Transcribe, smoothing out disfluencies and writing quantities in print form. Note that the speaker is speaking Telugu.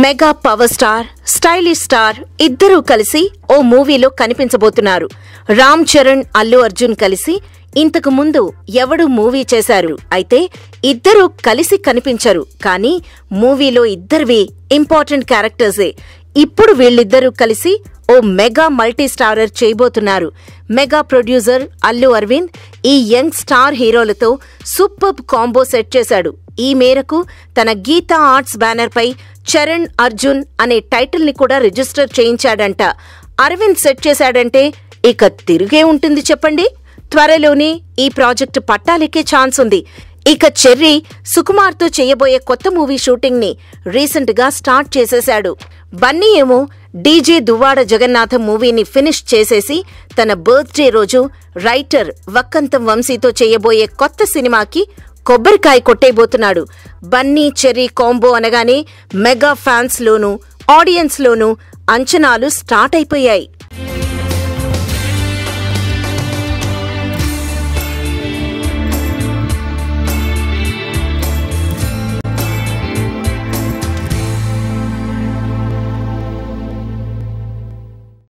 Mega power star stylish star ఇద్దరూ కలిసి ఓ మూవీలో కనిపించబోతున్నారు. రామ్ చరణ్, అల్లు అర్జున్ కలిసి ఇంతకు ముందు ఎవడు మూవీ చేశారు. అయితే ఇద్దరూ కలిసి కనిపించరు. కానీ మూవీలో ఇద్దరివి ఇంపార్టెంట్ క్యారెక్టర్సే. ఇప్పుడు వీళ్ళిద్దరూ కలిసి ఓ మెగా మల్టీ స్టారర్ చేయబోతున్నారు. మెగా ప్రొడ్యూసర్ అల్లు అరవింద్ ఈ యంగ్ స్టార్ హీరోలతో సూపర్బ్ కాంబో సెట్ చేశాడు. ఈ మేరకు తన గీతా ఆర్ట్స్ బ్యానర్ పై చరణ్ అర్జున్ అనే టైటిల్ ని కూడా రిజిస్టర్ చేయించాడంట. అరవింద్ సెట్ చేశాడంటే ఇక తిరిగే ఉంటుంది చెప్పండి. త్వరలోనే ఈ ప్రాజెక్టు పట్టాలెక్కే ఛాన్స్ ఉంది. ఇక చెర్రీ సుకుమార్ తో చేయబోయే కొత్త మూవీ షూటింగ్ ని రీసెంట్ గా స్టార్ట్ చేసేశాడు. బన్నీ ఏమో డీజే దువ్వాడ జగన్నాథం మూవీని ఫినిష్ చేసేసి తన బర్త్డే రోజు రైటర్ వక్కంతం వంశీతో చేయబోయే కొత్త సినిమాకి కొబ్బరికాయ కొట్టేయబోతున్నాడు. బన్నీ చెర్రీ కాంబో అనగానే మెగా ఫ్యాన్స్ లోనూ ఆడియన్స్ లోనూ అంచనాలు స్టార్ట్ అయిపోయాయి.